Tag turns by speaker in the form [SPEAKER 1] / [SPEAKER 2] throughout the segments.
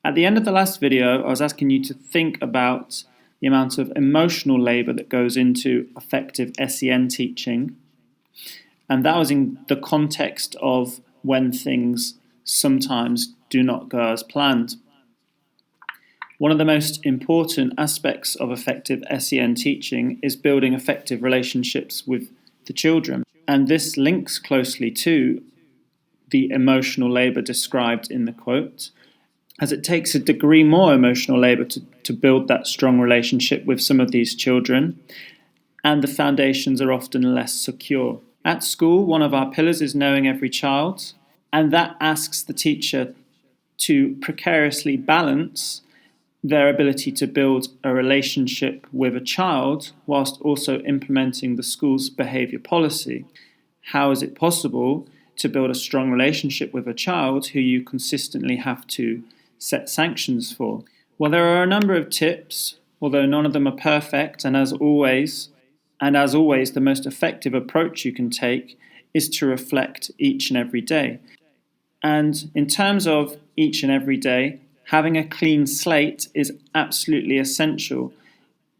[SPEAKER 1] At the end of the last video, I was asking you to think about the amount of emotional labour that goes into effective SEN teaching. And that was in the context of when things sometimes do not go as planned. One of the most important aspects of effective SEN teaching is building effective relationships with the children. And this links closely to the emotional labour described in the quote, as it takes a degree more emotional labour to build that strong relationship with some of these children, and the foundations are often less secure. At school, one of our pillars is knowing every child, and that asks the teacher to precariously balance their ability to build a relationship with a child whilst also implementing the school's behaviour policy. How is it possible to build a strong relationship with a child who you consistently have to set sanctions for? Well, there are a number of tips, although none of them are perfect, and as always, the most effective approach you can take is to reflect each and every day. And in terms of each and every day, having a clean slate is absolutely essential.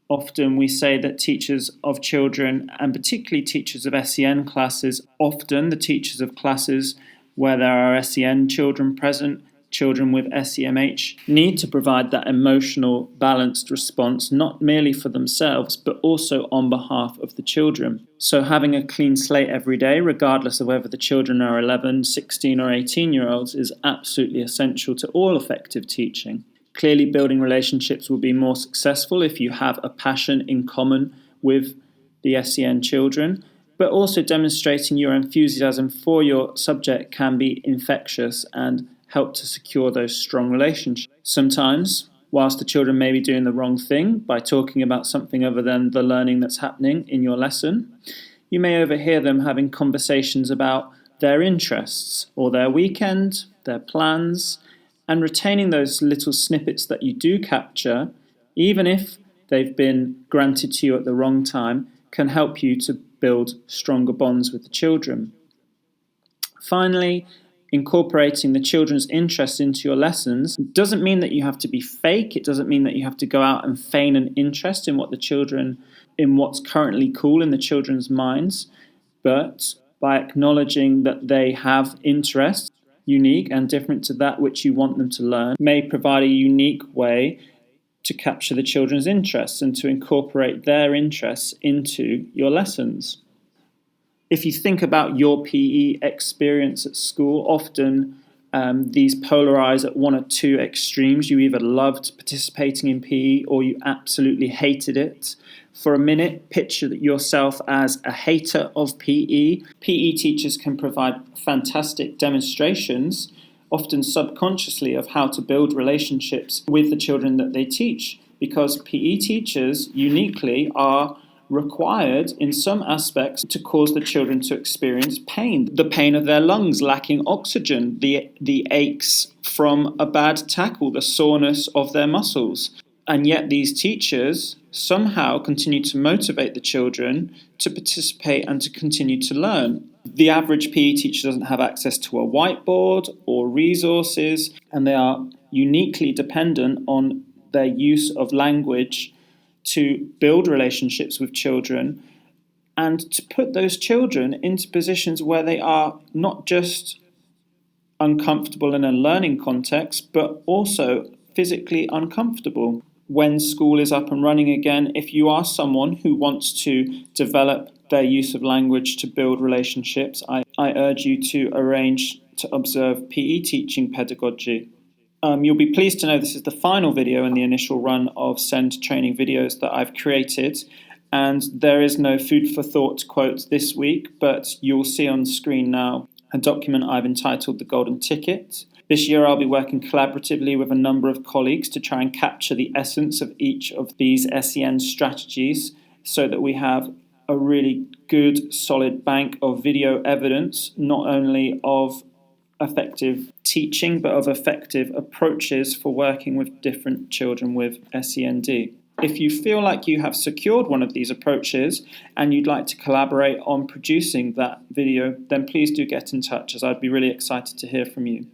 [SPEAKER 1] Often we say that teachers of children, and particularly teachers of SEN classes, often the teachers of classes where there are SEN children present, children with SEMH, need to provide that emotional, balanced response, not merely for themselves, but also on behalf of the children. So having a clean slate every day, regardless of whether the children are 11, 16 or 18-year-olds, is absolutely essential to all effective teaching. Clearly, building relationships will be more successful if you have a passion in common with the SEN children, but also demonstrating your enthusiasm for your subject can be infectious and help to secure those strong relationships. Sometimes, whilst the children may be doing the wrong thing by talking about something other than the learning that's happening in your lesson, you may overhear them having conversations about their interests or their weekend, their plans, and retaining those little snippets that you do capture, even if they've been granted to you at the wrong time, can help you to build stronger bonds with the children. Finally, incorporating the children's interests into your lessons doesn't mean that you have to be fake. It doesn't mean that you have to go out and feign an interest in what's currently cool in the children's minds, but by acknowledging that they have interests unique and different to that which you want them to learn, may provide a unique way to capture the children's interests and to incorporate their interests into your lessons. If you think about your PE experience at school, often these polarize at one or two extremes. You either loved participating in PE or you absolutely hated it. For a minute, picture yourself as a hater of PE. PE teachers can provide fantastic demonstrations, often subconsciously, of how to build relationships with the children that they teach, because PE teachers uniquely are required in some aspects to cause the children to experience pain. The pain of their lungs lacking oxygen, the aches from a bad tackle, the soreness of their muscles. And yet these teachers somehow continue to motivate the children to participate and to continue to learn. The average PE teacher doesn't have access to a whiteboard or resources, and they are uniquely dependent on their use of language to build relationships with children and to put those children into positions where they are not just uncomfortable in a learning context, but also physically uncomfortable. When school is up and running again, if you are someone who wants to develop their use of language to build relationships, I urge you to arrange to observe PE teaching pedagogy. You'll be pleased to know this is the final video in the initial run of SEND training videos that I've created, and there is no food for thought quote this week, but you'll see on screen now a document I've entitled The Golden Ticket. This year I'll be working collaboratively with a number of colleagues to try and capture the essence of each of these SEN strategies so that we have a really good, solid bank of video evidence, not only of effective teaching, but of effective approaches for working with different children with SEND. If you feel like you have secured one of these approaches and you'd like to collaborate on producing that video, then please do get in touch, as I'd be really excited to hear from you.